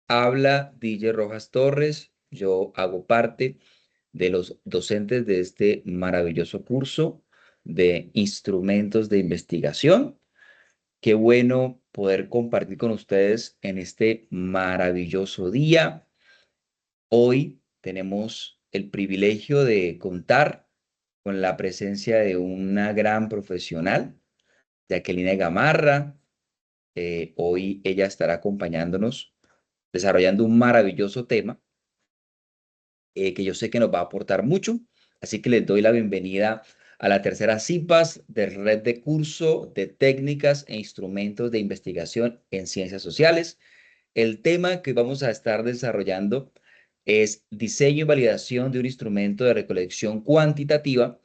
Habla DJ Rojas Torres. Yo hago parte de los docentes de este maravilloso curso de instrumentos de investigación. Qué bueno poder compartir con ustedes en este maravilloso día. Hoy tenemos el privilegio de contar con la presencia de una gran profesional, Jacqueline Gamarra. Hoy ella estará acompañándonos desarrollando un maravilloso tema que yo sé que nos va a aportar mucho. Así que les doy la bienvenida a la tercera CIPAS de Red de Curso de Técnicas e Instrumentos de Investigación en Ciencias Sociales. El tema que vamos a estar desarrollando es diseño y validación de un instrumento de recolección cuantitativa.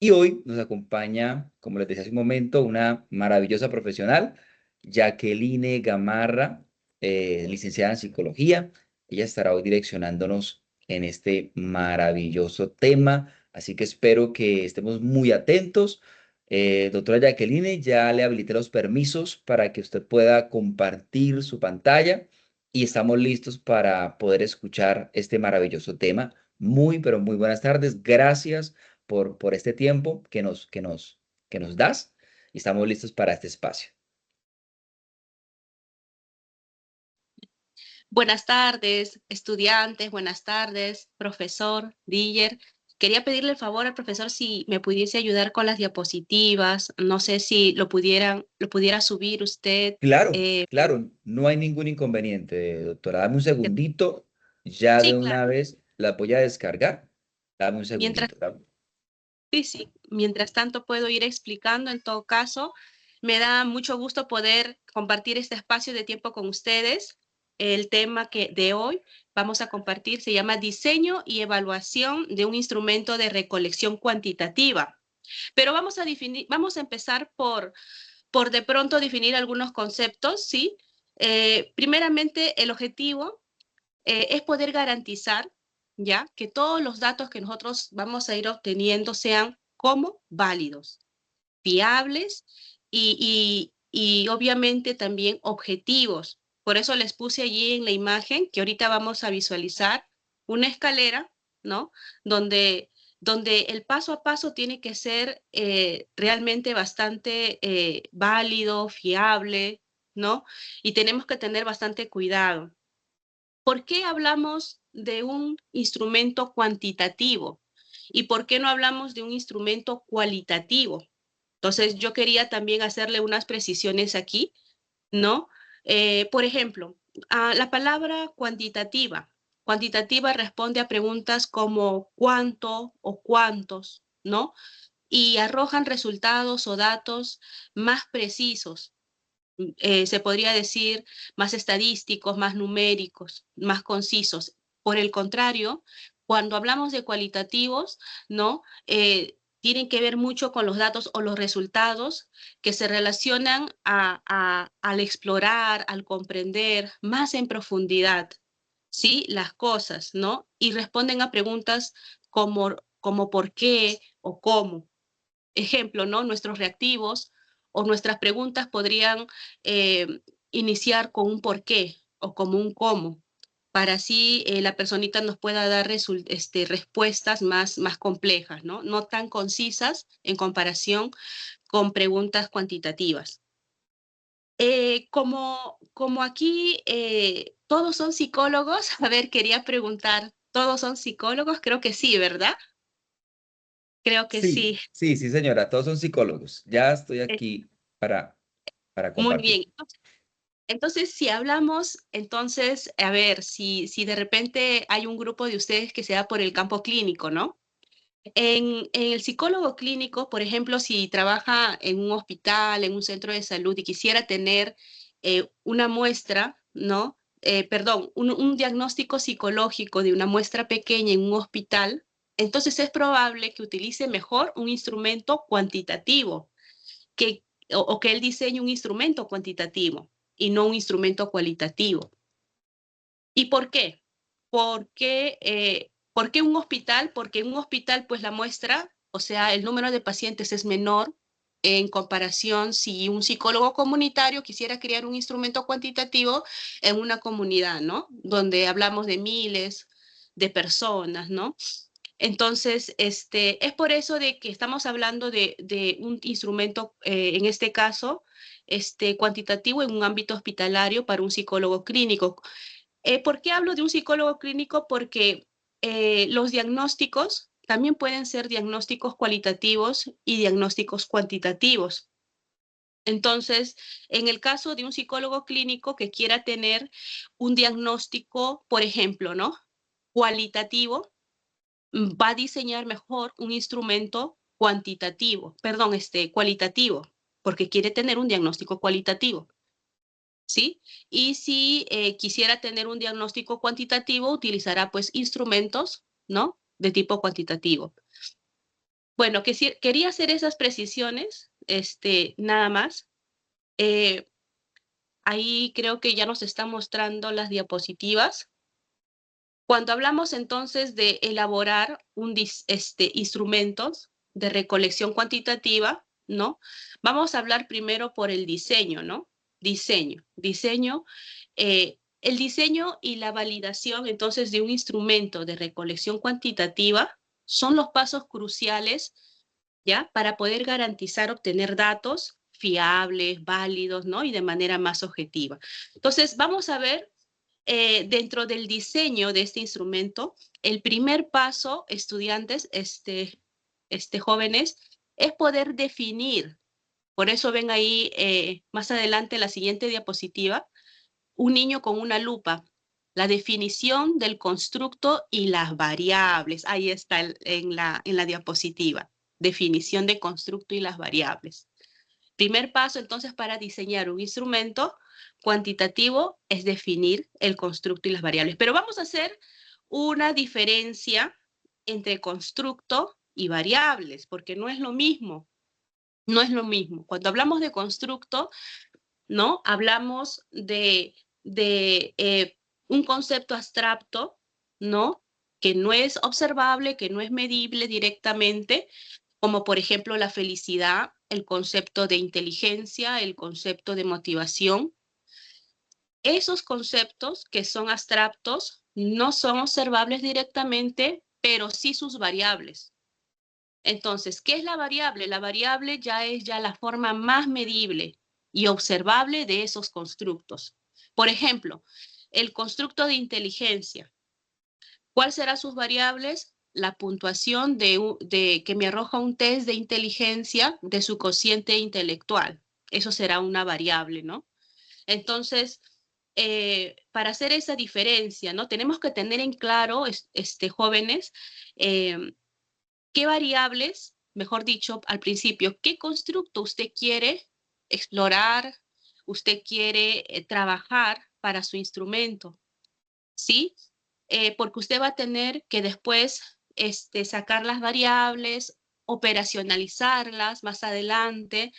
Y hoy nos acompaña, como les decía hace un momento, una maravillosa profesional, Jacqueline Gamarra, licenciada en psicología. Ella estará hoy direccionándonos en este maravilloso tema, así que espero que estemos muy atentos. Doctora Jacqueline, ya le habilité los permisos para que usted pueda compartir su pantalla y estamos listos para poder escuchar este maravilloso tema. Muy, pero muy buenas tardes. Gracias por este tiempo que nos das y estamos listos para este espacio. Buenas tardes, estudiantes, buenas tardes, profesor, Diller. Quería pedirle el favor al profesor si me pudiese ayudar con las diapositivas. No sé si lo pudiera subir usted. Claro, eh, claro, no hay ningún inconveniente, doctora. Dame un segundito, ya de sí, una claro. vez la voy a descargar. Dame un Mientras, segundito. sí. Mientras tanto puedo ir explicando. En todo caso, me da mucho gusto poder compartir este espacio de tiempo con ustedes. El tema que de hoy vamos a compartir se llama diseño y evaluación de un instrumento de recolección cuantitativa. Pero vamos a empezar por de pronto definir algunos conceptos, ¿sí? Primeramente, el objetivo es poder garantizar, ¿ya? Que todos los datos que nosotros vamos a ir obteniendo sean como válidos, fiables y obviamente también objetivos. Por eso les puse allí en la imagen que ahorita vamos a visualizar una escalera, ¿no? Donde, donde el paso a paso tiene que ser realmente bastante válido, fiable, ¿no? Y tenemos que tener bastante cuidado. ¿Por qué hablamos de un instrumento cuantitativo? ¿Y por qué no hablamos de un instrumento cualitativo? Entonces, yo quería también hacerle unas precisiones aquí, ¿no? Por ejemplo, la palabra cuantitativa. Cuantitativa responde a preguntas como cuánto o cuántos, ¿no? Y arrojan resultados o datos más precisos, se podría decir más estadísticos, más numéricos, más concisos. Por el contrario, cuando hablamos de cualitativos, ¿no? Tienen que ver mucho con los datos o los resultados que se relacionan al explorar, al comprender más en profundidad, ¿sí? Las cosas, ¿no? Y responden a preguntas como por qué o cómo. Ejemplo, ¿no? Nuestros reactivos o nuestras preguntas podrían eh, iniciar con un por qué o como un cómo, para así la personita nos pueda dar respuestas más complejas, ¿no? No tan concisas en comparación con preguntas cuantitativas. Como aquí todos son psicólogos, a ver, quería preguntar, ¿todos son psicólogos? Creo que sí, ¿verdad? Creo que Sí, sí. sí, sí, señora, todos son psicólogos. Ya estoy Eh, aquí para Muy compartir. bien. Entonces, si hablamos, entonces, a ver, si de repente hay un grupo de ustedes que sea por el campo clínico, ¿no? En el psicólogo clínico, por ejemplo, si trabaja en un hospital, en un centro de salud y quisiera tener una muestra, ¿no? Perdón, un diagnóstico psicológico de una muestra pequeña en un hospital, entonces es probable que utilice mejor un instrumento cuantitativo que, o que él diseñe un instrumento cuantitativo y no un instrumento cualitativo. ¿Y por qué? ¿Por qué un hospital? Porque en un hospital, pues la muestra, o sea, el número de pacientes es menor, en comparación si un psicólogo comunitario quisiera crear un instrumento cuantitativo en una comunidad, ¿no? Donde hablamos de miles de personas, ¿no? Entonces, es por eso de que estamos hablando de un instrumento, en este caso, cuantitativo en un ámbito hospitalario para un psicólogo clínico. ¿Por qué hablo de un psicólogo clínico? Porque los diagnósticos también pueden ser diagnósticos cualitativos y diagnósticos cuantitativos. Entonces, en el caso de un psicólogo clínico que quiera tener un diagnóstico, por ejemplo, ¿no? Cualitativo, va a diseñar mejor un instrumento cuantitativo, perdón, cualitativo, porque quiere tener un diagnóstico cualitativo, ¿sí? Y si quisiera tener un diagnóstico cuantitativo, utilizará pues instrumentos, ¿no? De tipo cuantitativo. Bueno, quería hacer esas precisiones, nada más. Eh, Ahí creo que ya nos están mostrando las diapositivas. Cuando hablamos entonces de elaborar instrumentos de recolección cuantitativa, ¿no? Vamos a hablar primero por el diseño, ¿no? Diseño. El diseño y la validación entonces de un instrumento de recolección cuantitativa son los pasos cruciales, ¿ya? Para poder garantizar obtener datos fiables, válidos, ¿no? Y de manera más objetiva. Entonces, vamos a ver dentro del diseño de este instrumento, el primer paso, estudiantes, jóvenes, es poder definir. Por eso ven ahí más adelante la siguiente diapositiva, un niño con una lupa. La definición del constructo y las variables. Ahí está en la diapositiva. Definición de constructo y las variables. Primer paso, entonces, para diseñar un instrumento cuantitativo es definir el constructo y las variables. Pero vamos a hacer una diferencia entre constructo y variables, porque no es lo mismo. No es lo mismo. Cuando hablamos de constructo, ¿no? Hablamos de un concepto abstracto, ¿no? Que no es observable, que no es medible directamente, como por ejemplo la felicidad, el concepto de inteligencia, el concepto de motivación. Esos conceptos que son abstractos no son observables directamente, pero sí sus variables. Entonces, ¿qué es la variable? La variable ya es la forma más medible y observable de esos constructos. Por ejemplo, el constructo de inteligencia. ¿Cuál serán sus variables? La puntuación que me arroja un test de inteligencia de su cociente intelectual. Eso será una variable, ¿no? Entonces, para hacer esa diferencia, ¿no? Tenemos que tener en claro, jóvenes, qué variables, mejor dicho, al principio, qué constructo usted quiere explorar, usted quiere trabajar para su instrumento, ¿sí? Porque usted va a tener que después sacar las variables, operacionalizarlas más adelante,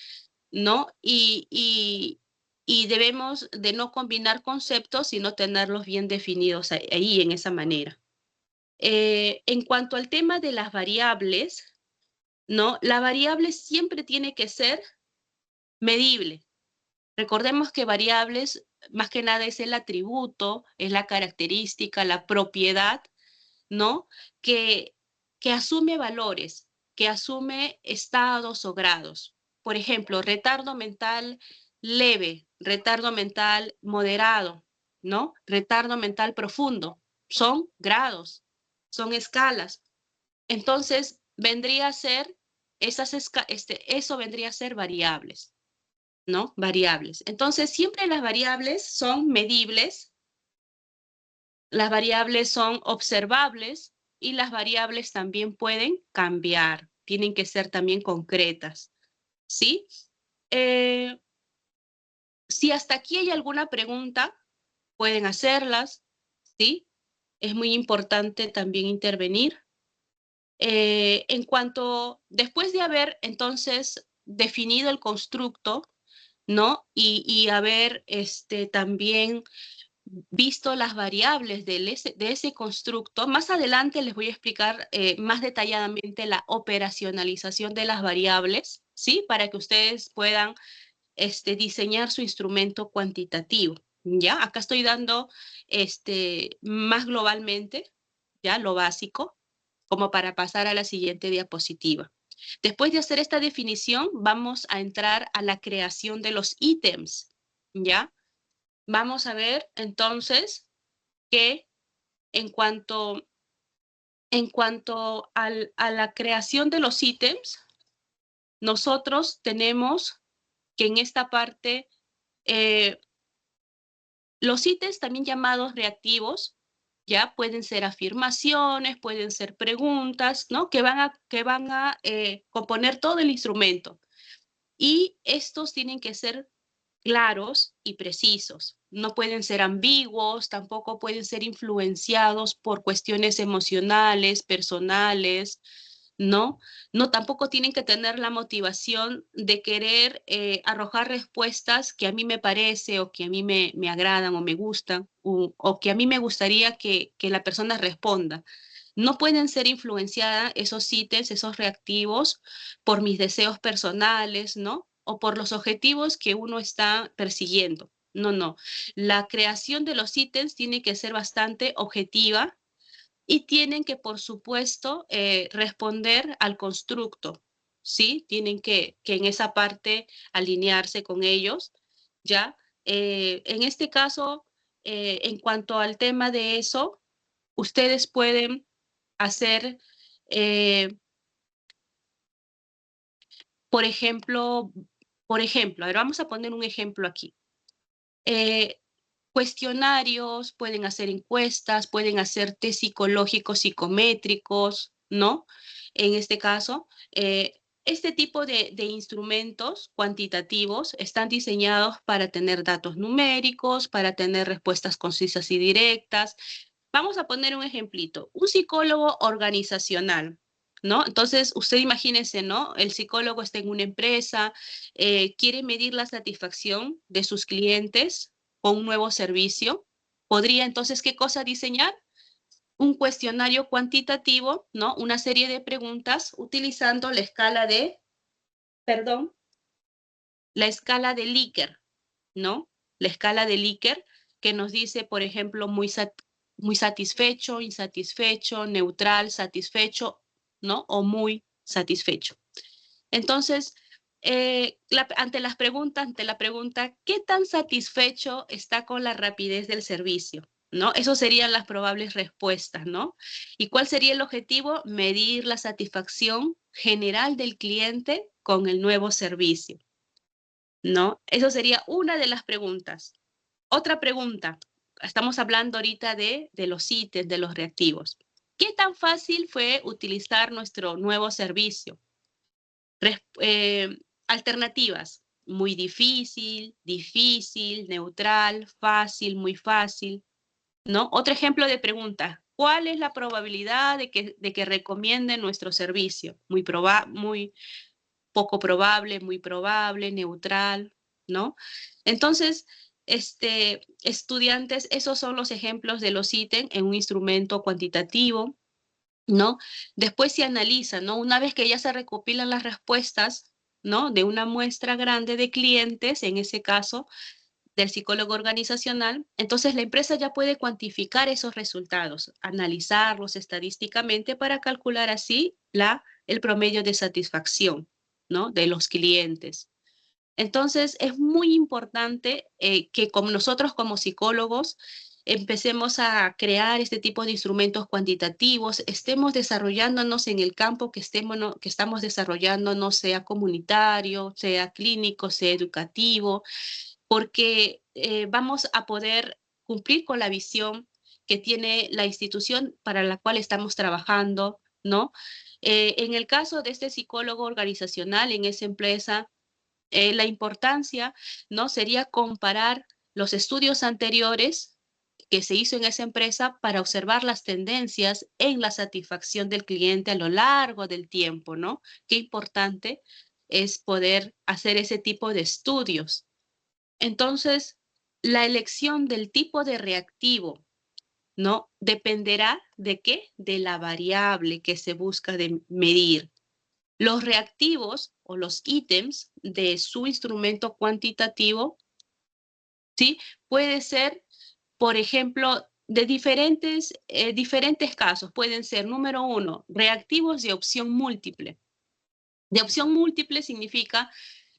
¿no? Y debemos de no combinar conceptos, sino tenerlos bien definidos ahí en esa manera. En cuanto al tema de las variables, ¿no? La variable siempre tiene que ser medible. Recordemos que variables, más que nada, es el atributo, es la característica, la propiedad, ¿no? Que asume valores, que asume estados o grados. Por ejemplo, retardo mental leve, retardo mental moderado, ¿no? Retardo mental profundo. Son grados, son escalas. Entonces, vendría a ser, eso vendría a ser variables, ¿no? Variables. Entonces, siempre las variables son medibles, las variables son observables y las variables también pueden cambiar, tienen que ser también concretas, ¿sí? Eh, si hasta aquí hay alguna pregunta, pueden hacerlas, ¿sí? Es muy importante también intervenir. Después de haber entonces definido el constructo, ¿no? Y haber también visto las variables de ese constructo, más adelante les voy a explicar más detalladamente la operacionalización de las variables, ¿sí? Para que ustedes puedan diseñar su instrumento cuantitativo, ¿ya? Acá estoy dando más globalmente, ¿ya? Lo básico, como para pasar a la siguiente diapositiva. Después de hacer esta definición, vamos a entrar a la creación de los ítems, ¿ya? Vamos a ver entonces que en cuanto, a la creación de los ítems, nosotros tenemos que en esta parte, los ítems también llamados reactivos, ya pueden ser afirmaciones, pueden ser preguntas, ¿no? Que van a componer todo el instrumento. Y estos tienen que ser claros y precisos. No pueden ser ambiguos, tampoco pueden ser influenciados por cuestiones emocionales, personales, ¿no? No, tampoco tienen que tener la motivación de querer arrojar respuestas que a mí me parece o que a mí me agradan o me gustan o que a mí me gustaría que la persona responda. No pueden ser influenciadas esos ítems, esos reactivos, por mis deseos personales, ¿no? O por los objetivos que uno está persiguiendo. No, no. La creación de los ítems tiene que ser bastante objetiva y tienen que, por supuesto, responder al constructo, ¿sí? Tienen que en esa parte alinearse con ellos, ¿ya? En este caso, en cuanto al tema de eso, ustedes pueden hacer, eh, por ejemplo, a ver, vamos a poner un ejemplo aquí. Eh, Cuestionarios, pueden hacer encuestas, pueden hacer test psicológicos, psicométricos, ¿no? En este caso, este tipo de instrumentos cuantitativos están diseñados para tener datos numéricos, para tener respuestas concisas y directas. Vamos a poner un ejemplito. Un psicólogo organizacional, ¿no? Entonces, usted imagínese, ¿no? El psicólogo está en una empresa, quiere medir la satisfacción de sus clientes con un nuevo servicio. Podría entonces, ¿qué cosa diseñar? Un cuestionario cuantitativo, ¿no? Una serie de preguntas utilizando la escala de, perdón, la escala de Likert, ¿no? La escala de Likert que nos dice, por ejemplo, muy satisfecho, insatisfecho, neutral, satisfecho, ¿no? O muy satisfecho. Entonces, ante la pregunta, ¿qué tan satisfecho está con la rapidez del servicio? ¿No? Esas serían las probables respuestas, ¿no? ¿Y cuál sería el objetivo? Medir la satisfacción general del cliente con el nuevo servicio, ¿no? Eso sería una de las preguntas. Otra pregunta, estamos hablando ahorita de los ítems, de los reactivos. ¿Qué tan fácil fue utilizar nuestro nuevo servicio? Alternativas, muy difícil, difícil, neutral, fácil, muy fácil, ¿no? Otro ejemplo de pregunta, ¿cuál es la probabilidad de que recomienden nuestro servicio? Muy poco probable, muy probable, neutral, ¿no? Entonces, estudiantes, esos son los ejemplos de los ítems en un instrumento cuantitativo, ¿no? Después se analiza, ¿no? Una vez que ya se recopilan las respuestas, ¿no? De una muestra grande de clientes, en ese caso, del psicólogo organizacional, entonces la empresa ya puede cuantificar esos resultados, analizarlos estadísticamente para calcular así el promedio de satisfacción, ¿no? De los clientes. Entonces, es muy importante que como nosotros como psicólogos empecemos a crear este tipo de instrumentos cuantitativos, estemos desarrollándonos en el campo que estamos desarrollándonos, sea comunitario, sea clínico, sea educativo, porque vamos a poder cumplir con la visión que tiene la institución para la cual estamos trabajando, ¿no? En el caso de este psicólogo organizacional en esa empresa, la importancia, ¿no? Sería comparar los estudios anteriores que se hizo en esa empresa para observar las tendencias en la satisfacción del cliente a lo largo del tiempo, ¿no? Qué importante es poder hacer ese tipo de estudios. Entonces, la elección del tipo de reactivo, ¿no? Dependerá de qué? De la variable que se busca de medir. Los reactivos o los ítems de su instrumento cuantitativo, ¿sí? Puede ser, por ejemplo, de diferentes casos. Pueden ser, número uno, reactivos de opción múltiple. De opción múltiple significa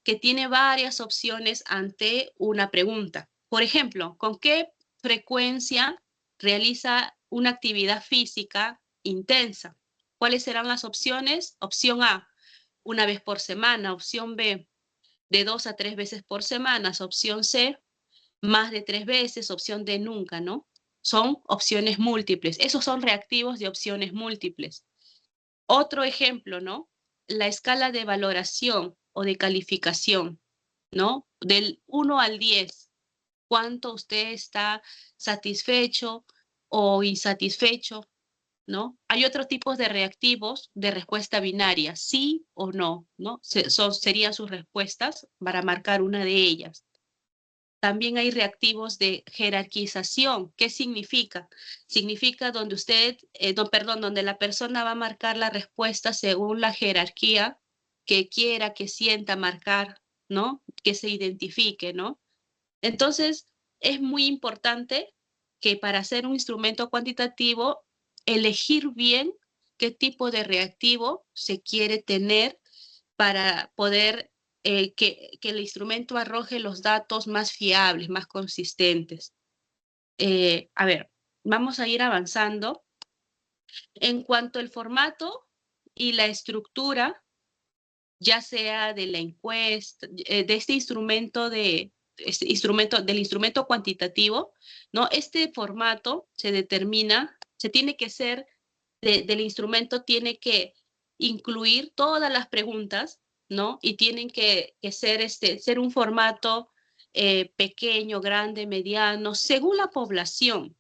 que tiene varias opciones ante una pregunta. Por ejemplo, ¿con qué frecuencia realiza una actividad física intensa? ¿Cuáles serán las opciones? Opción A, una vez por semana. Opción B, de 2 a 3 veces por semana. Opción C, más de 3 veces. Opción D, nunca, ¿no? Son opciones múltiples. Esos son reactivos de opciones múltiples. Otro ejemplo, ¿no? La escala de valoración o de calificación, ¿no? Del 1 al 10, ¿cuánto usted está satisfecho o insatisfecho, ¿no? Hay otros tipos de reactivos de respuesta binaria, sí o no, ¿no? Serían sus respuestas para marcar una de ellas. También hay reactivos de jerarquización. ¿Qué significa? Significa donde donde la persona va a marcar la respuesta según la jerarquía que quiera, que sienta marcar, ¿no? Que se identifique, ¿no? Entonces, es muy importante que para hacer un instrumento cuantitativo, elegir bien qué tipo de reactivo se quiere tener para poder que el instrumento arroje los datos más fiables, más consistentes. A ver, vamos a ir avanzando. En cuanto al formato y la estructura, ya sea de la encuesta, de del instrumento cuantitativo, ¿no? Este formato se determina, se tiene que ser, del instrumento tiene que incluir todas las preguntas, ¿no? Y tienen que ser un formato pequeño, grande, mediano, según la población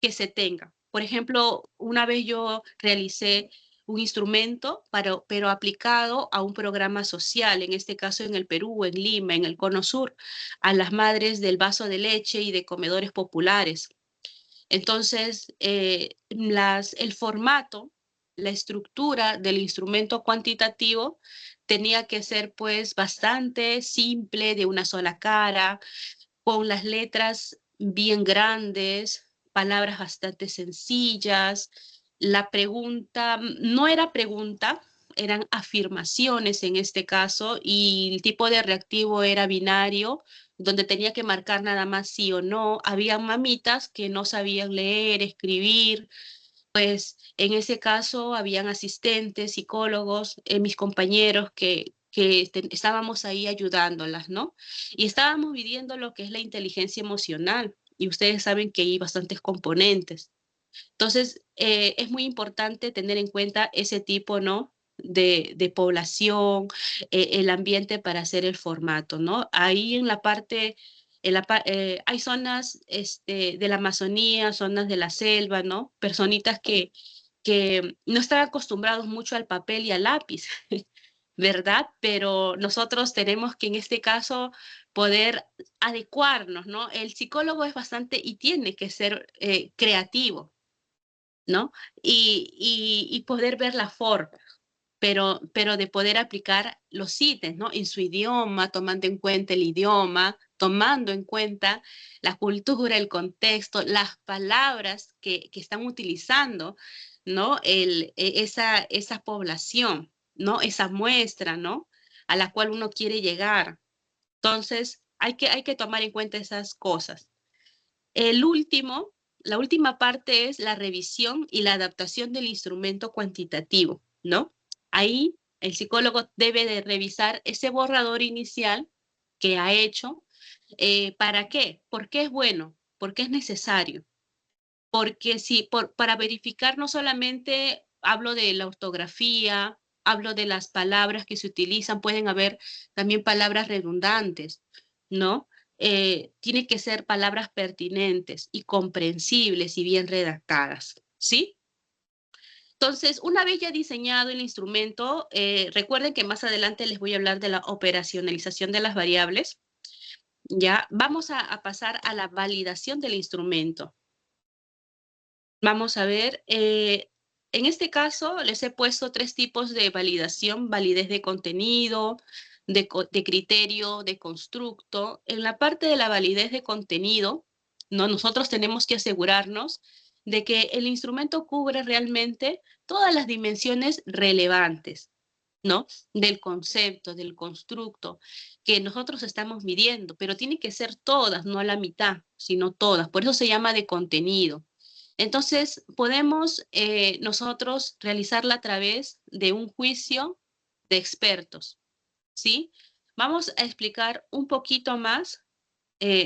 que se tenga. Por ejemplo, una vez yo realicé un instrumento, pero aplicado a un programa social, en este caso en el Perú, en Lima, en el Cono Sur, a las madres del vaso de leche y de comedores populares. Entonces, el formato, la estructura del instrumento cuantitativo tenía que ser pues bastante simple, de una sola cara, con las letras bien grandes, palabras bastante sencillas. La pregunta no era pregunta, eran afirmaciones en este caso, y el tipo de reactivo era binario, donde tenía que marcar nada más sí o no. Había mamitas que no sabían leer, escribir, pues en ese caso habían asistentes, psicólogos, mis compañeros que estábamos ahí ayudándolas, ¿no? Y estábamos viviendo lo que es la inteligencia emocional, y ustedes saben que hay bastantes componentes. Entonces, es muy importante tener en cuenta ese tipo, ¿no? De población, el ambiente para hacer el formato, ¿no? Ahí en la parte, hay zonas de la Amazonía, zonas de la selva, ¿no? Personitas que no están acostumbrados mucho al papel y al lápiz, ¿verdad? Pero nosotros tenemos que en este caso poder adecuarnos, ¿no? El psicólogo es bastante y tiene que ser creativo, ¿no? Y poder ver la forma, pero de poder aplicar los ítems, ¿no? En su idioma, tomando en cuenta el idioma, tomando en cuenta la cultura, el contexto, las palabras que están utilizando, ¿no? Esa población, ¿no? Esa muestra, ¿no? A la cual uno quiere llegar. Entonces, hay que tomar en cuenta esas cosas. La última parte es la revisión y la adaptación del instrumento cuantitativo, ¿no? Ahí el psicólogo debe de revisar ese borrador inicial que ha hecho. ¿Para qué? ¿Por qué es bueno? ¿Por qué es necesario? Porque para verificar no solamente hablo de la ortografía, hablo de las palabras que se utilizan, pueden haber también palabras redundantes, ¿no? Tiene que ser palabras pertinentes y comprensibles y bien redactadas, ¿sí? Entonces, una vez ya diseñado el instrumento, recuerden que más adelante les voy a hablar de la operacionalización de las variables. Ya vamos a pasar a la validación del instrumento. Vamos a ver, En este caso, les he puesto 3 tipos de validación: validez de contenido, de criterio, de constructo. En la parte de la validez de contenido, ¿no? Nosotros tenemos que asegurarnos de que el instrumento cubre realmente todas las dimensiones relevantes, ¿no? Del concepto, del constructo que nosotros estamos midiendo, pero tiene que ser todas, no a la mitad, sino todas. Por eso se llama de contenido. Entonces, podemos nosotros realizarla a través de un juicio de expertos, ¿sí? Vamos a explicar un poquito más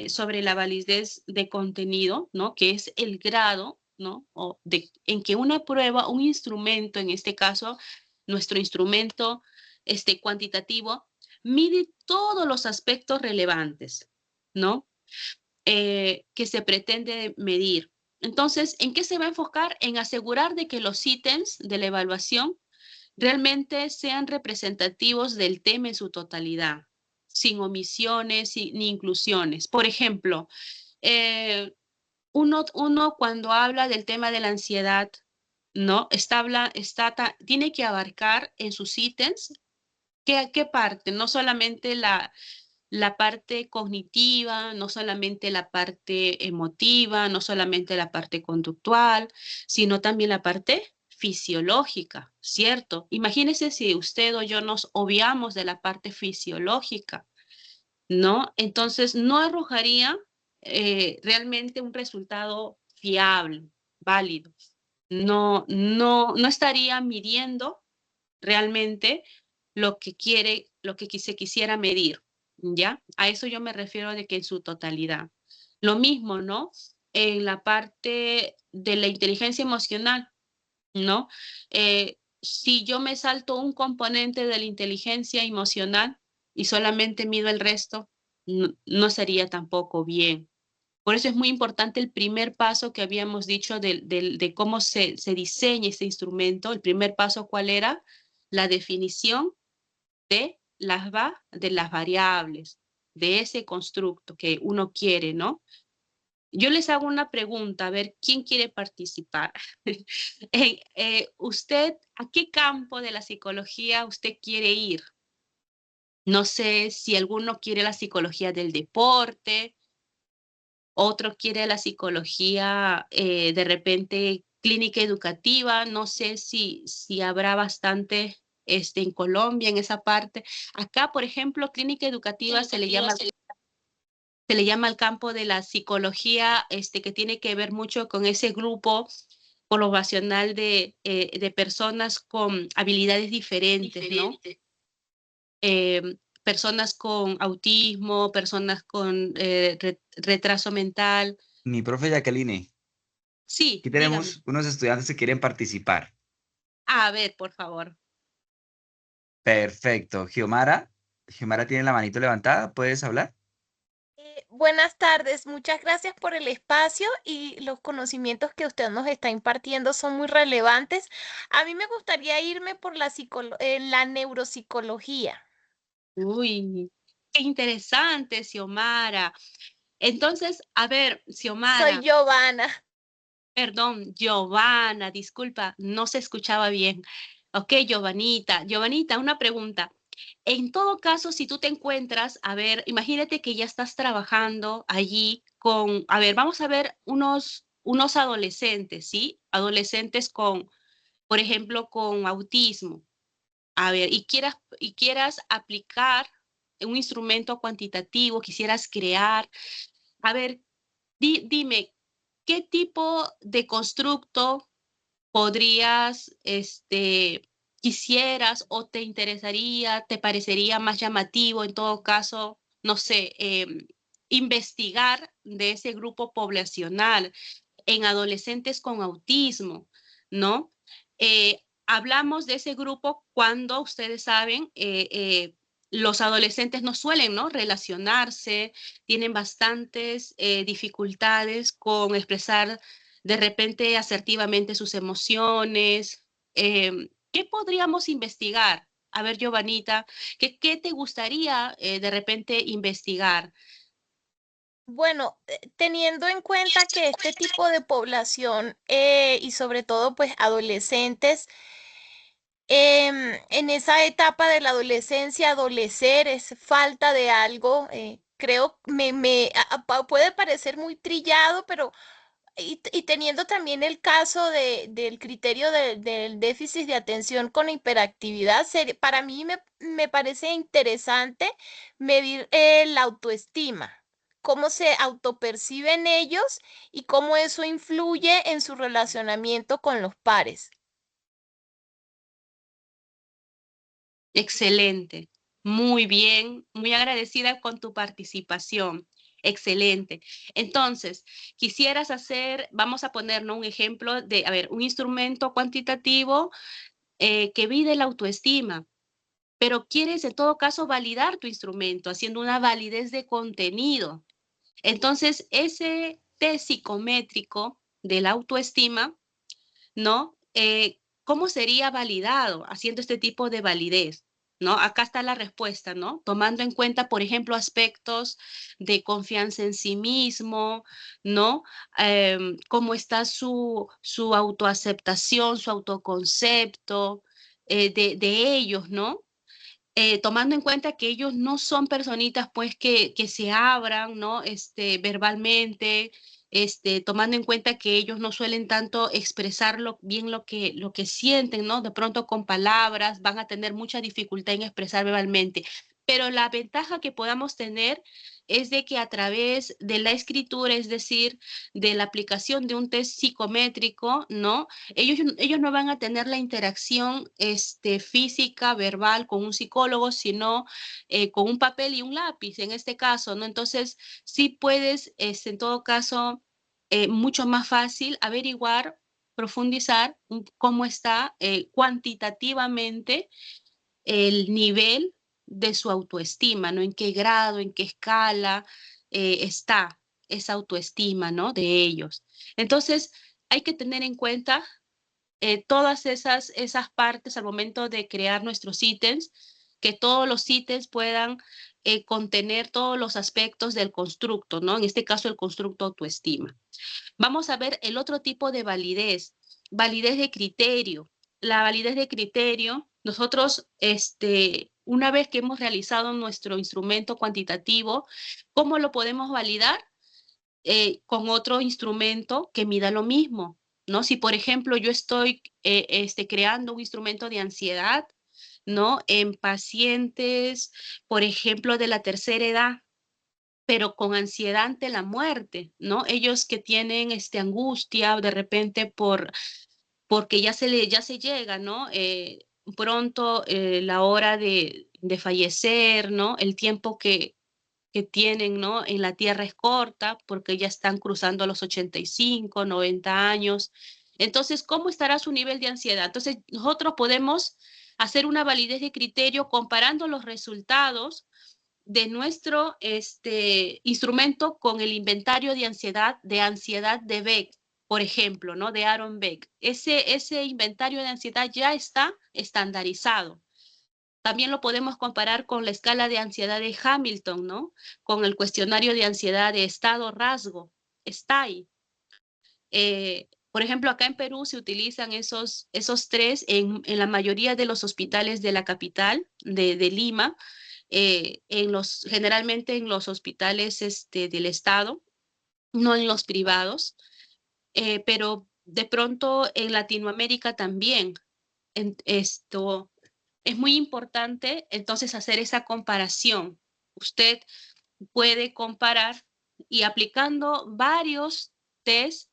sobre la validez de contenido, ¿no? Que es el grado, ¿no? En que una prueba, un instrumento, en este caso, nuestro instrumento cuantitativo, mide todos los aspectos relevantes, ¿no? Que se pretende medir. Entonces, ¿en qué se va a enfocar? En asegurar de que los ítems de la evaluación realmente sean representativos del tema en su totalidad, sin omisiones ni inclusiones. Por ejemplo, uno cuando habla del tema de la ansiedad, ¿no? Tiene que abarcar en sus ítems qué parte, no solamente la parte cognitiva, no solamente la parte emotiva, no solamente la parte conductual, sino también la parte fisiológica, ¿cierto? Imagínese si usted o yo nos obviamos de la parte fisiológica, ¿no? Entonces no arrojaría realmente un resultado fiable, válido. No estaría midiendo realmente lo que se quisiera medir, ¿ya? A eso yo me refiero de que en su totalidad. Lo mismo, ¿no? En la parte de la inteligencia emocional, ¿no? Si yo me salto un componente de la inteligencia emocional y solamente mido el resto, no sería tampoco bien. Por eso es muy importante el primer paso que habíamos dicho de cómo se diseña este instrumento. El primer paso, ¿cuál era? La definición de las variables, de ese constructo que uno quiere, ¿no? Yo les hago una pregunta, a ver, ¿quién quiere participar? ¿Usted a qué campo de la psicología usted quiere ir? No sé si alguno quiere la psicología del deporte, otro quiere la psicología de repente clínica educativa, no sé si habrá bastante en Colombia en esa parte. Acá, por ejemplo, clínica educativa se le llama al campo de la psicología, que tiene que ver mucho con ese grupo poblacional de personas con habilidades diferentes, ¿no? Personas con autismo, personas con retraso mental. Mi profe Jacqueline, Sí, aquí dígame. tenemos unos estudiantes que quieren participar. A ver, por favor. Perfecto. Xiomara tiene la manito levantada, ¿puedes hablar? Buenas tardes, muchas gracias por el espacio y los conocimientos que usted nos está impartiendo son muy relevantes. A mí me gustaría irme por la neuropsicología. Uy, qué interesante, Xiomara. Entonces, a ver, Soy Xiomara, Giovanna. perdón, Giovanna, disculpa, no se escuchaba bien. Ok, Giovanita. Giovanita, una pregunta. En todo caso, si tú te encuentras, a ver, imagínate que ya estás trabajando allí a ver, vamos a ver unos adolescentes, ¿sí? Adolescentes por ejemplo, con autismo. A ver, y quieras aplicar un instrumento cuantitativo, quisieras crear. A ver, dime, ¿qué tipo de constructo podrías, quisieras o te interesaría, te parecería más llamativo en todo caso, no sé, investigar de ese grupo poblacional en adolescentes con autismo, ¿no? Hablamos de ese grupo cuando ustedes saben, los adolescentes no suelen, ¿no? Relacionarse, tienen bastantes dificultades con expresar de repente asertivamente sus emociones. ¿Qué podríamos investigar? A ver, Giovanita, ¿qué te gustaría de repente investigar? Bueno, teniendo en cuenta que este tipo de población y sobre todo pues adolescentes, en esa etapa de la adolescencia, adolecer es falta de algo, creo, puede parecer muy trillado, pero y teniendo también el caso del criterio del déficit de atención con hiperactividad, para mí me parece interesante medir la autoestima, cómo se autoperciben ellos y cómo eso influye en su relacionamiento con los pares. Excelente, muy bien, muy agradecida con tu participación. Excelente. Entonces, quisieras hacer, vamos a ponernos un ejemplo de, a ver, un instrumento cuantitativo que mide la autoestima, pero quieres en todo caso validar tu instrumento, haciendo una validez de contenido. Entonces, ese test psicométrico de la autoestima, ¿no? ¿Cómo sería validado haciendo este tipo de validez? ¿No? Acá está la respuesta, ¿no? Tomando en cuenta, por ejemplo, aspectos de confianza en sí mismo, ¿no? Cómo está su autoaceptación, su autoconcepto de ellos, ¿no? Tomando en cuenta que ellos no son personitas pues que se abran, ¿no? Verbalmente, tomando en cuenta que ellos no suelen tanto expresar bien lo que sienten, ¿no? De pronto con palabras van a tener mucha dificultad en expresar verbalmente. Pero la ventaja que podamos tener es de que a través de la escritura, es decir, de la aplicación de un test psicométrico, ¿no? Ellos no van a tener la interacción física, verbal con un psicólogo, sino con un papel y un lápiz, en este caso, ¿no? Entonces, sí puedes, en todo caso, mucho más fácil averiguar, profundizar cómo está cuantitativamente el nivel de su autoestima, ¿no? En qué grado, en qué escala está esa autoestima, ¿no? De ellos. Entonces, hay que tener en cuenta todas esas partes al momento de crear nuestros ítems, que todos los ítems puedan contener todos los aspectos del constructo, ¿no? En este caso, el constructo autoestima. Vamos a ver el otro tipo de validez, validez de criterio. La validez de criterio, nosotros, una vez que hemos realizado nuestro instrumento cuantitativo, ¿cómo lo podemos validar? Con otro instrumento que mida lo mismo, ¿no? Si, por ejemplo, yo estoy creando un instrumento de ansiedad, ¿no? En pacientes, por ejemplo, de la tercera edad, pero con ansiedad ante la muerte, ¿no? Ellos que tienen angustia de repente porque ya se llega, ¿no? Pronto la hora de fallecer, ¿no? El tiempo que tienen, ¿no? En la tierra es corta porque ya están cruzando los 85, 90 años. Entonces, ¿cómo estará su nivel de ansiedad? Entonces, nosotros podemos hacer una validez de criterio comparando los resultados de nuestro instrumento con el inventario de ansiedad de Beck, por ejemplo, ¿no? De Aaron Beck. Ese inventario de ansiedad ya está estandarizado. También lo podemos comparar con la escala de ansiedad de Hamilton, ¿no? Con el cuestionario de ansiedad de estado rasgo, STAI. Por ejemplo, acá en Perú se utilizan esos tres en la mayoría de los hospitales de la capital, de Lima, generalmente en los hospitales del Estado, no en los privados, pero de pronto en Latinoamérica también. Esto es muy importante entonces hacer esa comparación. Usted puede comparar y aplicando varios test,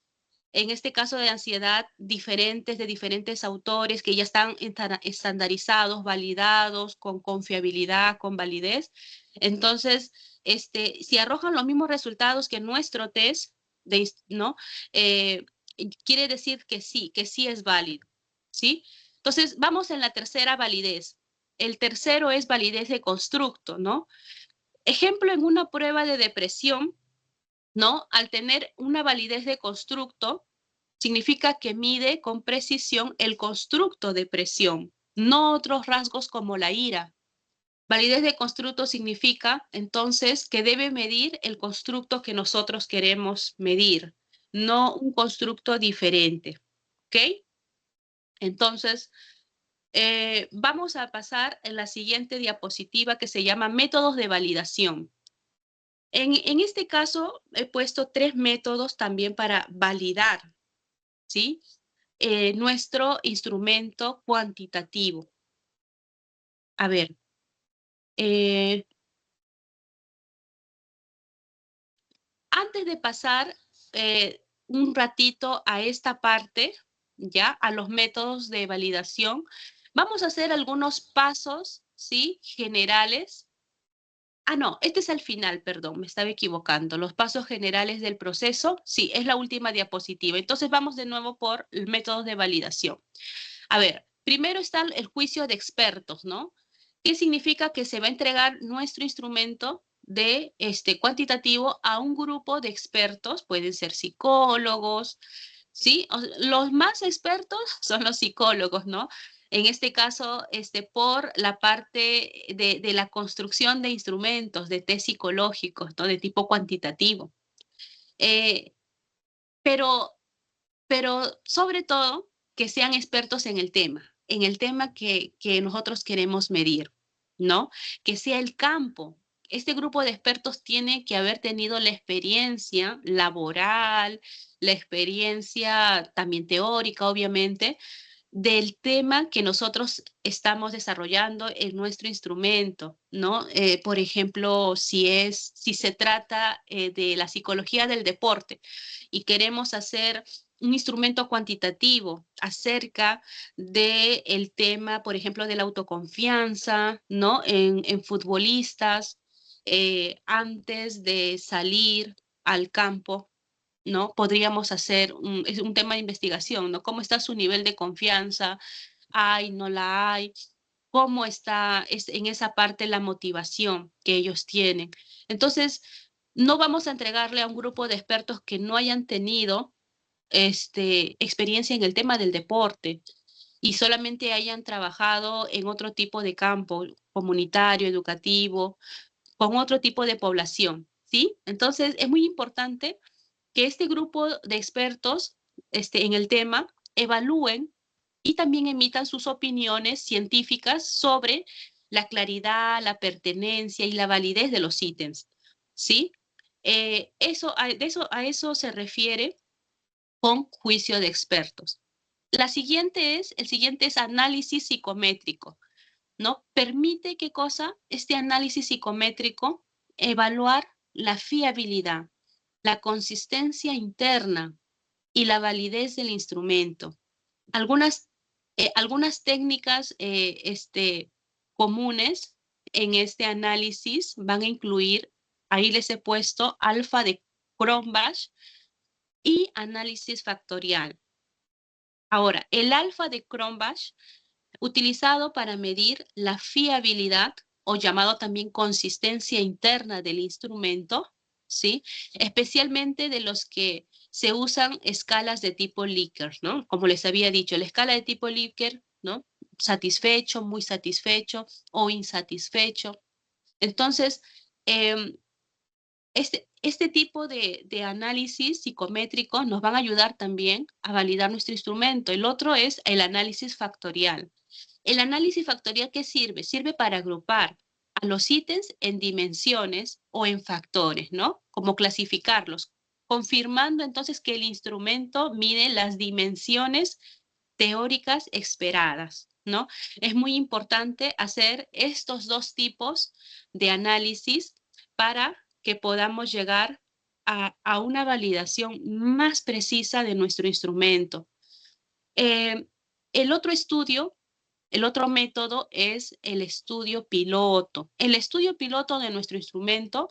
en este caso de ansiedad, diferentes de diferentes autores que ya están estandarizados, validados, con confiabilidad, con validez. Entonces, si arrojan los mismos resultados que nuestro test, ¿no? Eh, quiere decir que sí es válido, ¿sí? Entonces, vamos en la tercera validez. El tercero es validez de constructo, ¿no? Ejemplo, en una prueba de depresión, ¿no? Al tener una validez de constructo, significa que mide con precisión el constructo de presión, no otros rasgos como la ira. Validez de constructo significa, entonces, que debe medir el constructo que nosotros queremos medir, no un constructo diferente, ¿ok? Entonces, vamos a pasar en la siguiente diapositiva que se llama métodos de validación. En este caso, he puesto 3 métodos también para validar, ¿sí? Nuestro instrumento cuantitativo. A ver, antes de pasar un ratito a esta parte, ya, a los métodos de validación, vamos a hacer algunos pasos, ¿sí? Generales. Ah, no, este es al final, perdón, me estaba equivocando. Los pasos generales del proceso, sí, es la última diapositiva. Entonces vamos de nuevo por métodos de validación. A ver, primero está el juicio de expertos, ¿no? ¿Qué significa? Que se va a entregar nuestro instrumento de cuantitativo a un grupo de expertos, pueden ser psicólogos, ¿sí? Los más expertos son los psicólogos, ¿no? En este caso, por la parte de la construcción de instrumentos, de test psicológicos, ¿no? De tipo cuantitativo. Eh, pero, pero sobre todo, que sean expertos en el tema que nosotros queremos medir, ¿no? Que sea el campo. Este grupo de expertos tiene que haber tenido la experiencia laboral, la experiencia también teórica, obviamente, del tema que nosotros estamos desarrollando en nuestro instrumento, ¿no? Por ejemplo, si se trata de la psicología del deporte y queremos hacer un instrumento cuantitativo acerca del tema, por ejemplo, de la autoconfianza, ¿no? En futbolistas, antes de salir al campo, ¿no? Podríamos hacer es un tema de investigación, ¿no? ¿Cómo está su nivel de confianza? ¿Hay, no la hay? ¿Cómo está en esa parte la motivación que ellos tienen? Entonces, no vamos a entregarle a un grupo de expertos que no hayan tenido experiencia en el tema del deporte y solamente hayan trabajado en otro tipo de campo, comunitario, educativo, con otro tipo de población, ¿sí? Entonces, es muy importante que este grupo de expertos en el tema evalúen y también emitan sus opiniones científicas sobre la claridad, la pertenencia y la validez de los ítems, ¿sí? A eso se refiere con juicio de expertos. El siguiente es análisis psicométrico, ¿no? Permite, ¿qué cosa? Este análisis psicométrico, evaluar la fiabilidad, la consistencia interna y la validez del instrumento. Algunas técnicas comunes en este análisis van a incluir, ahí les he puesto alfa de Cronbach y análisis factorial. Ahora, el alfa de Cronbach, utilizado para medir la fiabilidad o llamado también consistencia interna del instrumento, ¿sí? Especialmente de los que se usan escalas de tipo Likert, ¿no? Como les había dicho, la escala de tipo Likert, ¿no? Satisfecho, muy satisfecho o insatisfecho. Entonces, este tipo de análisis psicométrico nos van a ayudar también a validar nuestro instrumento. El otro es el análisis factorial. El análisis factorial, ¿qué sirve? Sirve para agrupar a los ítems en dimensiones o en factores, ¿no? Como clasificarlos, confirmando entonces que el instrumento mide las dimensiones teóricas esperadas, ¿no? Es muy importante hacer estos dos tipos de análisis para que podamos llegar a una validación más precisa de nuestro instrumento. El otro estudio, el otro método es el estudio piloto. El estudio piloto de nuestro instrumento,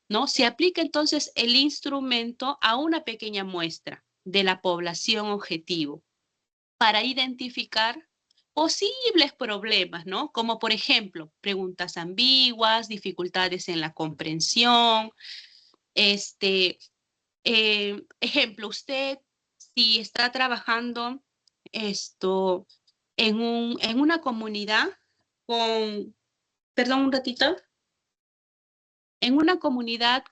¿no? Se aplica entonces el instrumento a una pequeña muestra de la población objetivo para identificar posibles problemas, ¿no? Como por ejemplo, preguntas ambiguas, dificultades en la comprensión. Ejemplo, usted si está trabajando esto en una comunidad con perdón un ratito, en una comunidad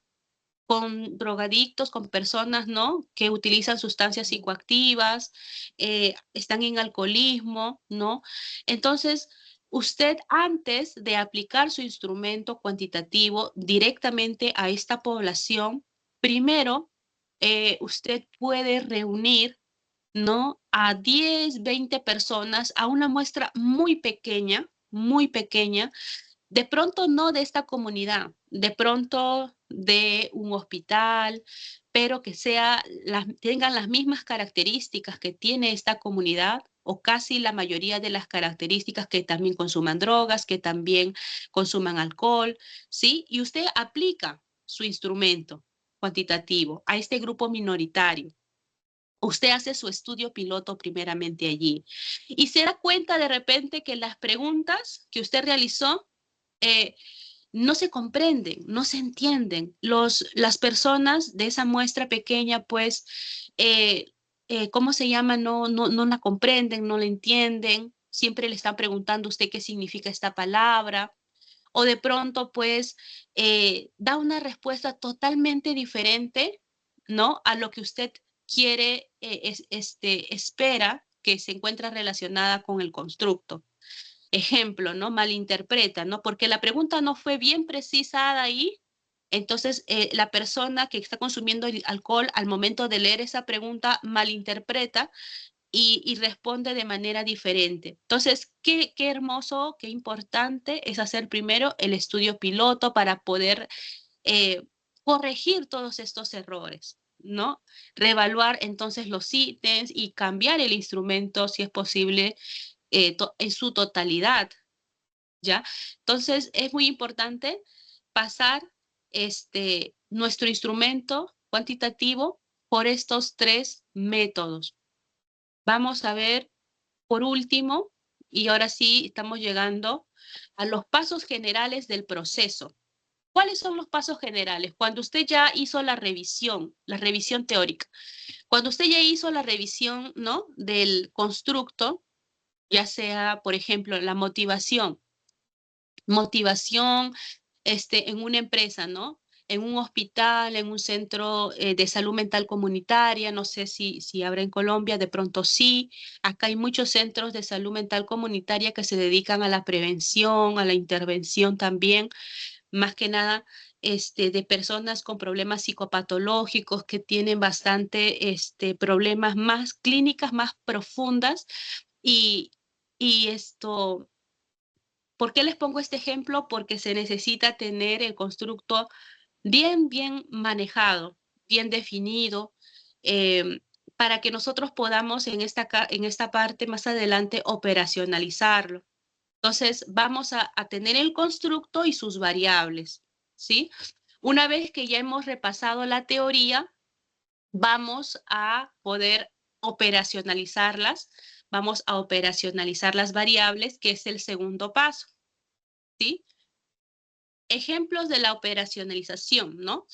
con drogadictos, con personas, ¿no? Que utilizan sustancias psicoactivas, están en alcoholismo, ¿no? Entonces, usted antes de aplicar su instrumento cuantitativo directamente a esta población, primero, usted puede reunir, ¿no? A 10, 20 personas, a una muestra muy pequeña, de pronto no de esta comunidad, de pronto de un hospital, pero que tengan las mismas características que tiene esta comunidad o casi la mayoría de las características, que también consuman drogas, que también consuman alcohol, ¿sí? Y usted aplica su instrumento cuantitativo a este grupo minoritario. Usted hace su estudio piloto primeramente allí y se da cuenta de repente que las preguntas que usted realizó eh, no se comprenden, no se entienden. Las personas de esa muestra pequeña, pues, ¿cómo se llama? No la comprenden, no la entienden. Siempre le están preguntando a usted qué significa esta palabra. O de pronto, pues, da una respuesta totalmente diferente, ¿no? A lo que usted quiere, espera que se encuentra relacionada con el constructo. Ejemplo, ¿no? Malinterpreta, ¿no? Porque la pregunta no fue bien precisada ahí. Entonces, la persona que está consumiendo el alcohol al momento de leer esa pregunta malinterpreta y responde de manera diferente. Entonces, qué hermoso, qué importante es hacer primero el estudio piloto para poder eh, corregir todos estos errores, ¿no? Reevaluar entonces los ítems y cambiar el instrumento si es posible en su totalidad, ¿ya? Entonces, es muy importante pasar nuestro instrumento cuantitativo por estos tres métodos. Vamos a ver, por último, y ahora sí estamos llegando a los pasos generales del proceso. ¿Cuáles son los pasos generales? Cuando usted ya hizo la revisión teórica, cuando usted ya hizo la revisión, ¿no? Del constructo, ya sea, por ejemplo, la motivación, en una empresa, ¿no? En un hospital, en un centro de salud mental comunitaria, no sé si habrá en Colombia, de pronto sí. Acá hay muchos centros de salud mental comunitaria que se dedican a la prevención, a la intervención también, más que nada de personas con problemas psicopatológicos que tienen bastante problemas más clínicas, más profundas y, y esto. ¿Por qué les pongo este ejemplo? Porque se necesita tener el constructo bien manejado, bien definido, eh, para que nosotros podamos en esta parte más adelante operacionalizarlo. Entonces, vamos a tener el constructo y sus variables, ¿sí? Una vez que ya hemos repasado la teoría, vamos a poder operacionalizarlas, vamos a operacionalizar las variables, que es el segundo paso, ¿sí? Ejemplos de la operacionalización, ¿no?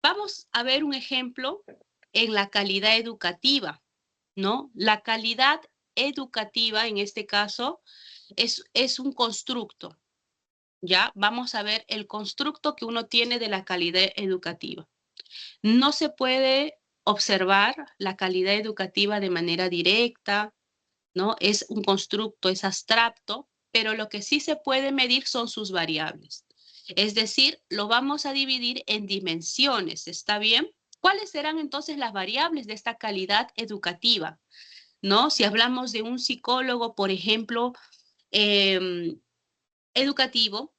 Vamos a ver un ejemplo en la calidad educativa, ¿no? La calidad educativa, en este caso, es un constructo, ¿ya? Vamos a ver el constructo que uno tiene de la calidad educativa. No se puede observar la calidad educativa de manera directa, ¿no? Es un constructo, es abstracto, pero lo que sí se puede medir son sus variables. Es decir, lo vamos a dividir en dimensiones, ¿está bien? ¿Cuáles serán entonces las variables de esta calidad educativa? ¿No? Si hablamos de un psicólogo, por ejemplo, educativo,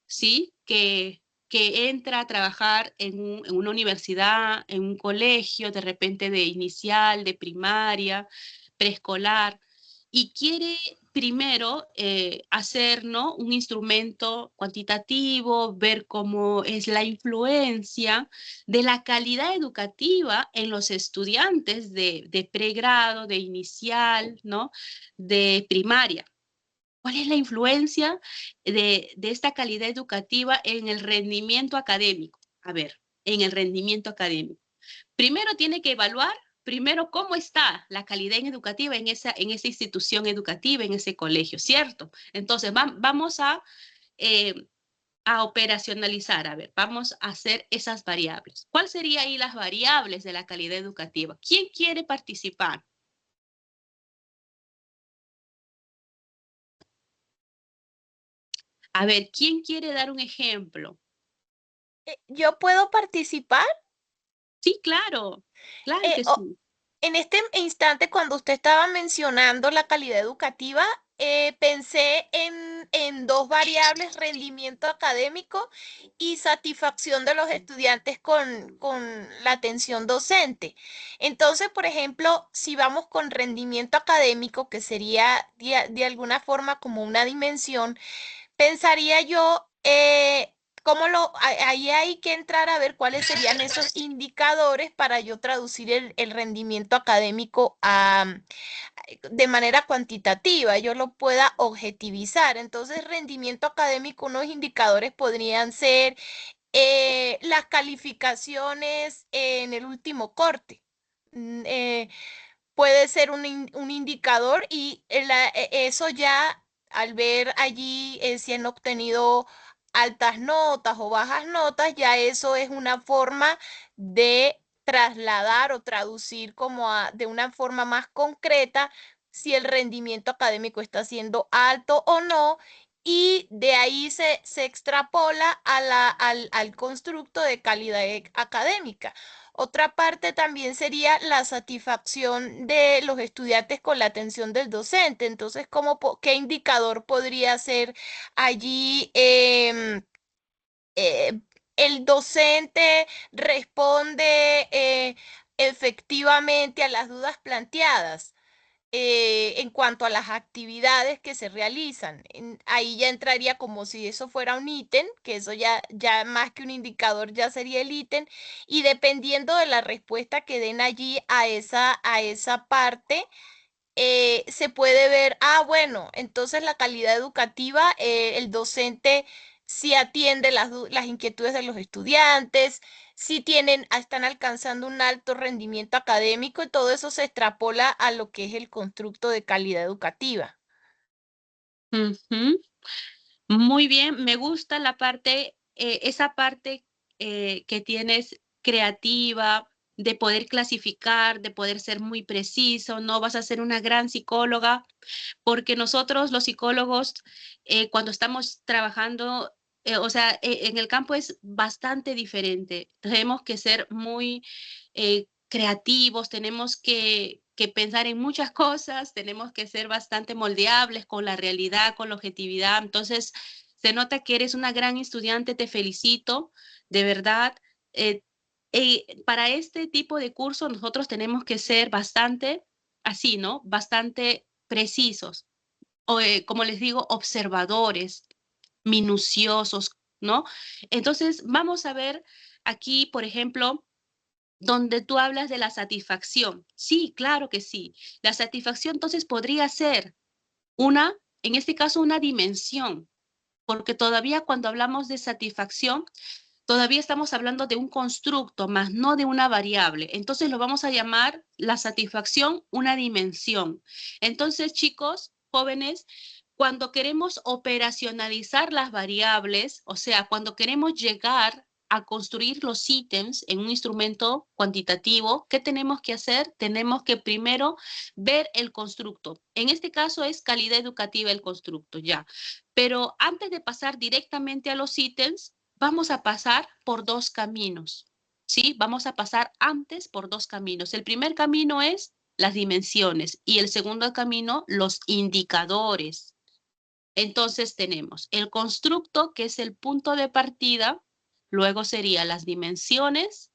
¿sí? Que entra a trabajar en una universidad, en un colegio, de repente de inicial, de primaria, preescolar, y quiere primero hacer, ¿no? Un instrumento cuantitativo, ver cómo es la influencia de la calidad educativa en los estudiantes de pregrado, de inicial, ¿no? De primaria. ¿Cuál es la influencia de esta calidad educativa en el rendimiento académico? A ver, en el rendimiento académico. Primero tiene que evaluar, primero, cómo está la calidad educativa en esa institución educativa, en ese colegio, ¿cierto? Entonces, vamos a eh, a operacionalizar. A ver, vamos a hacer esas variables. ¿Cuál sería ahí las variables de la calidad educativa? ¿Quién quiere participar? A ver, ¿quién quiere dar un ejemplo? ¿Yo puedo participar? Sí, claro, claro Eh, que o- sí. en este instante, cuando usted estaba mencionando la calidad educativa, pensé en dos variables: rendimiento académico y satisfacción de los estudiantes con la atención docente. Entonces, por ejemplo, si vamos con rendimiento académico, que sería de alguna forma como una dimensión, pensaría yo, ahí hay que entrar a ver cuáles serían esos indicadores para yo traducir el rendimiento académico de manera cuantitativa, yo lo pueda objetivizar. Entonces, rendimiento académico, unos indicadores podrían ser las calificaciones en el último corte. Mm, eh, Puede ser un indicador y eso ya al ver allí si han obtenido altas notas o bajas notas, ya eso es una forma de trasladar o traducir de una forma más concreta si el rendimiento académico está siendo alto o no. Y de ahí se extrapola al constructo de calidad académica. Otra parte también sería la satisfacción de los estudiantes con la atención del docente. Entonces, ¿qué indicador podría ser allí? Eh, el docente responde efectivamente a las dudas planteadas en cuanto a las actividades que se realizan. Ahí ya entraría como si eso fuera un ítem, que eso ya más que un indicador ya sería el ítem, y dependiendo de la respuesta que den allí a esa parte, se puede ver, bueno, entonces la calidad educativa, el docente sí atiende las inquietudes de los estudiantes, sí están alcanzando un alto rendimiento académico, y todo eso se extrapola a lo que es el constructo de calidad educativa. Ujú. Muy bien, me gusta esa parte que tienes creativa, de poder clasificar, de poder ser muy preciso, no vas a ser una gran psicóloga, porque nosotros los psicólogos, cuando estamos trabajando, o sea, en el campo es bastante diferente. Tenemos que ser muy creativos, tenemos que pensar en muchas cosas, tenemos que ser bastante moldeables con la realidad, con la objetividad. Entonces, se nota que eres una gran estudiante, te felicito, de verdad. Eh, para este tipo de curso nosotros tenemos que ser bastante así, ¿no? Bastante precisos, o, como les digo, observadores, minuciosos, ¿no? Entonces, vamos a ver aquí, por ejemplo, donde tú hablas de la satisfacción. Sí, claro que sí. La satisfacción entonces podría ser en este caso, una dimensión, porque todavía cuando hablamos de satisfacción, todavía estamos hablando de un constructo, más no de una variable. Entonces lo vamos a llamar la satisfacción una dimensión. Entonces, chicos, jóvenes, cuando queremos operacionalizar las variables, o sea, cuando queremos llegar a construir los ítems en un instrumento cuantitativo, ¿qué tenemos que hacer? Tenemos que primero ver el constructo. En este caso es calidad educativa el constructo, ya. Pero antes de pasar directamente a los ítems, vamos a pasar por dos caminos, ¿sí? Vamos a pasar antes por dos caminos. El primer camino es las dimensiones y el segundo camino, los indicadores. Entonces tenemos el constructo, que es el punto de partida, luego serían las dimensiones,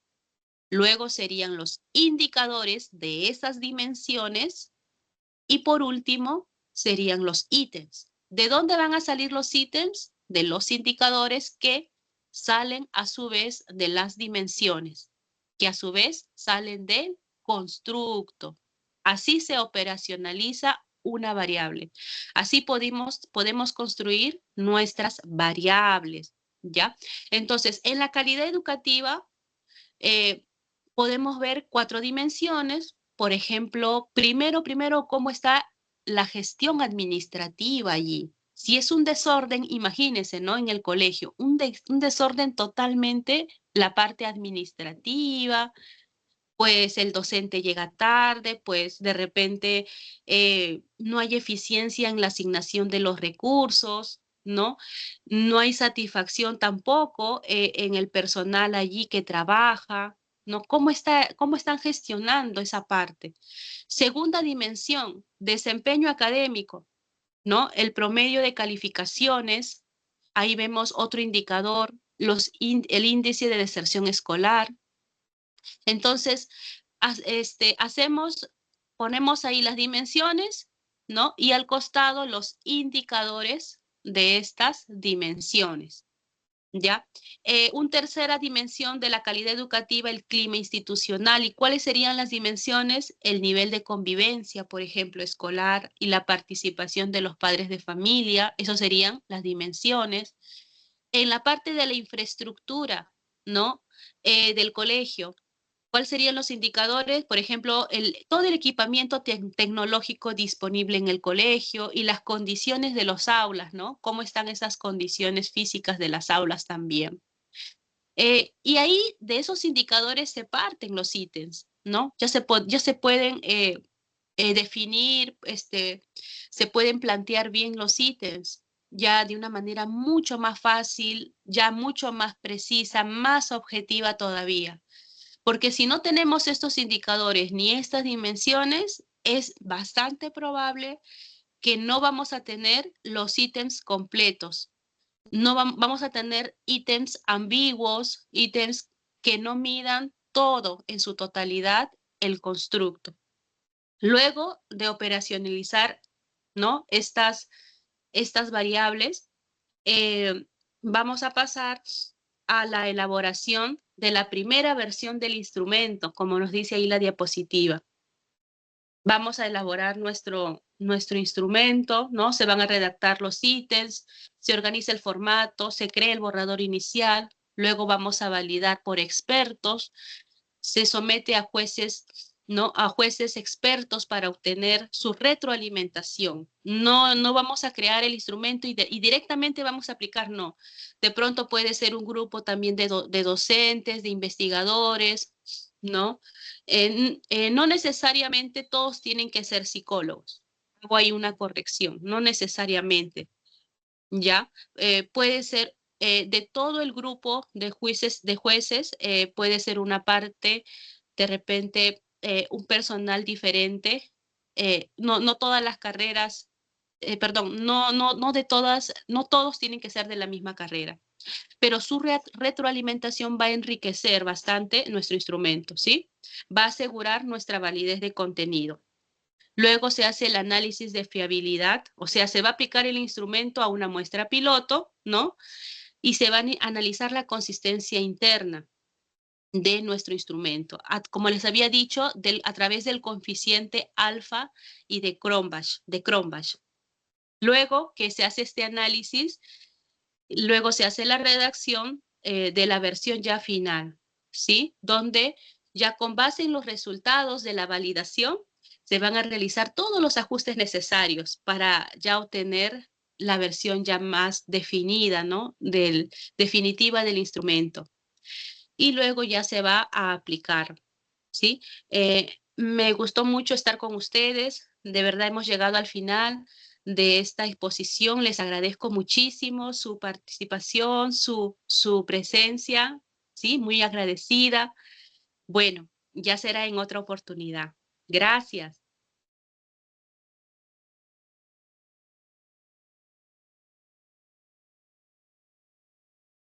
luego serían los indicadores de esas dimensiones y por último serían los ítems. ¿De dónde van a salir los ítems? De los indicadores que salen a su vez de las dimensiones, que a su vez salen del constructo. Así se operacionaliza una variable. Así podemos construir nuestras variables, ¿ya? Entonces, en la calidad educativa, eh, podemos ver cuatro dimensiones. Por ejemplo, primero, cómo está la gestión administrativa allí, Si es un desorden, imagínense, ¿no? En el colegio, un desorden totalmente, la parte administrativa, pues el docente llega tarde, pues de repente no hay eficiencia en la asignación de los recursos, ¿no? No hay satisfacción tampoco en el personal allí que trabaja, ¿no? ¿Cómo están gestionando esa parte? Segunda dimensión, desempeño académico, ¿no? El promedio de calificaciones, ahí vemos otro indicador, el índice de deserción escolar. Entonces, ponemos ahí las dimensiones, ¿no? Y al costado los indicadores de estas dimensiones, ¿ya? Una tercera dimensión de la calidad educativa, el clima institucional. ¿Y cuáles serían las dimensiones? El nivel de convivencia, por ejemplo, escolar y la participación de los padres de familia. Eso serían las dimensiones. En la parte de la infraestructura, ¿no? Del colegio. ¿Cuáles serían los indicadores? Por ejemplo, todo el equipamiento tecnológico disponible en el colegio y las condiciones de los aulas, ¿no? ¿Cómo están esas condiciones físicas de las aulas también? Y ahí de esos indicadores se parten los ítems, ¿no? Ya se pueden definir, se pueden plantear bien los ítems ya de una manera mucho más fácil, ya mucho más precisa, más objetiva todavía. Porque si no tenemos estos indicadores ni estas dimensiones, es bastante probable que no vamos a tener los ítems completos. No vamos a tener ítems ambiguos, ítems que no midan todo en su totalidad el constructo. Luego de operacionalizar, ¿no? Estas variables, eh, vamos a pasar a la elaboración de la primera versión del instrumento, como nos dice ahí la diapositiva. Vamos a elaborar nuestro instrumento, ¿no? Se van a redactar los ítems, se organiza el formato, se crea el borrador inicial, luego vamos a validar por expertos, se somete a jueces, ¿no? A jueces expertos para obtener su retroalimentación. No vamos a crear el instrumento y directamente vamos a aplicar, no. De pronto puede ser un grupo también de docentes, de investigadores, ¿no? No necesariamente todos tienen que ser psicólogos. Hago ahí una corrección, no necesariamente, ¿ya? Puede ser de todo el grupo de jueces puede ser una parte, de repente, un personal diferente. No todas las carreras, perdón, no de todas, no todos tienen que ser de la misma carrera, pero su retroalimentación va a enriquecer bastante nuestro instrumento, ¿sí? Va a asegurar nuestra validez de contenido. Luego se hace el análisis de fiabilidad, o sea, se va a aplicar el instrumento a una muestra piloto, ¿no? Y se va a analizar la consistencia interna de nuestro instrumento. Como les había dicho, a través del coeficiente alfa y de Cronbach. Luego que se hace este análisis, luego se hace la redacción de la versión ya final, ¿sí? Donde ya con base en los resultados de la validación se van a realizar todos los ajustes necesarios para ya obtener la versión ya más definida, ¿no? Definitiva del instrumento. Y luego ya se va a aplicar, ¿sí? Me gustó mucho estar con ustedes. De verdad hemos llegado al final de esta exposición. Les agradezco muchísimo su participación, su presencia, ¿sí? Muy agradecida. Bueno, ya será en otra oportunidad. Gracias.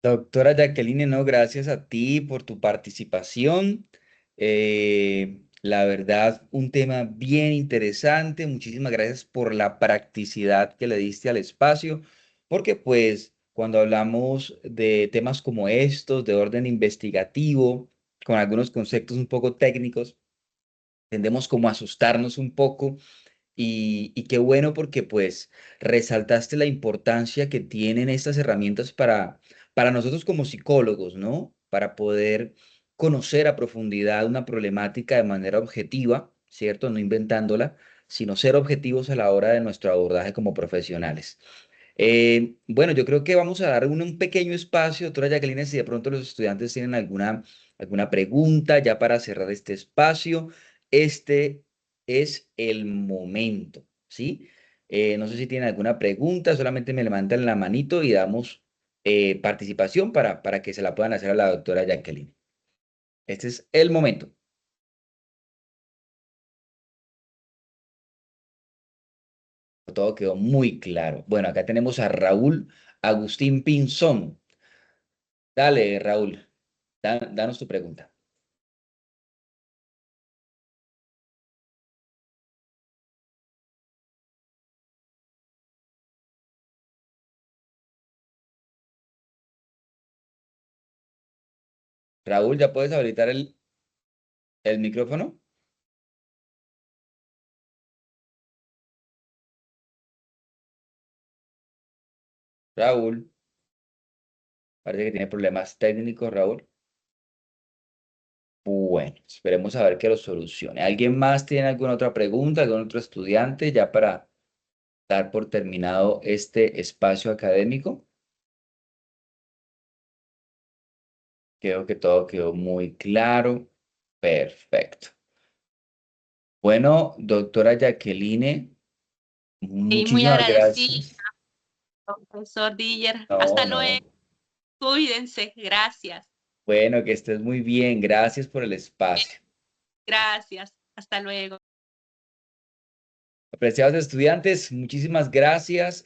Doctora Jacqueline, no, gracias a ti por tu participación. La verdad, un tema bien interesante. Muchísimas gracias por la practicidad que le diste al espacio, porque pues cuando hablamos de temas como estos, de orden investigativo, con algunos conceptos un poco técnicos, tendemos como a asustarnos un poco y qué bueno porque pues resaltaste la importancia que tienen estas herramientas para nosotros como psicólogos, ¿no? Para poder conocer a profundidad una problemática de manera objetiva, ¿cierto? No inventándola, sino ser objetivos a la hora de nuestro abordaje como profesionales. Bueno, yo creo que vamos a dar un pequeño espacio, doctora Jacqueline, si de pronto los estudiantes tienen alguna pregunta ya para cerrar este espacio. Este es el momento, ¿sí? No sé si tienen alguna pregunta, solamente me levantan la manito y damos participación para que se la puedan hacer a la doctora Jacqueline. Este es el momento. Todo quedó muy claro. Bueno, acá tenemos a Raúl Agustín Pinzón. Dale, Raúl, danos tu pregunta. Raúl, ¿ya puedes habilitar el micrófono? Raúl, parece que tiene problemas técnicos, Raúl. Bueno, esperemos a ver que lo solucione. ¿Alguien más tiene alguna otra pregunta, algún otro estudiante ya para dar por terminado este espacio académico? Creo que todo quedó muy claro. Perfecto. Bueno, doctora Jacqueline, Y muy muchísimas agradecida, gracias. profesor Diller. No, Hasta luego. no. Cuídense. Gracias. Bueno, que estés muy bien. Gracias por el espacio. Gracias. Hasta luego. Apreciados estudiantes, muchísimas gracias.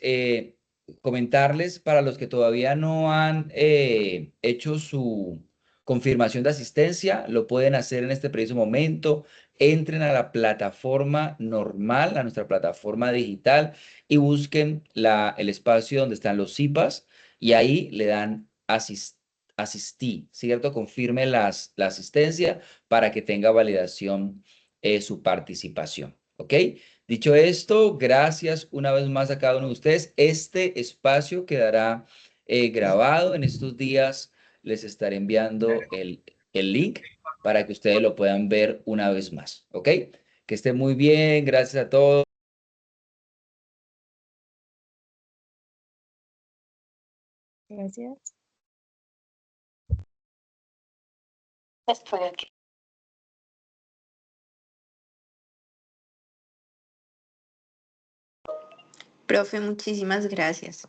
Comentarles para los que todavía no han hecho su confirmación de asistencia, lo pueden hacer en este preciso momento. Entren a la plataforma normal, a nuestra plataforma digital y busquen el espacio donde están los CIPAS y ahí le dan asistí, ¿cierto? Confirme la asistencia para que tenga validación su participación, ¿ok? Dicho esto, gracias una vez más a cada uno de ustedes. Este espacio quedará grabado. En estos días les estaré enviando el link para que ustedes lo puedan ver una vez más. ¿Ok? Que estén muy bien. Gracias a todos. Gracias. Profe, muchísimas gracias.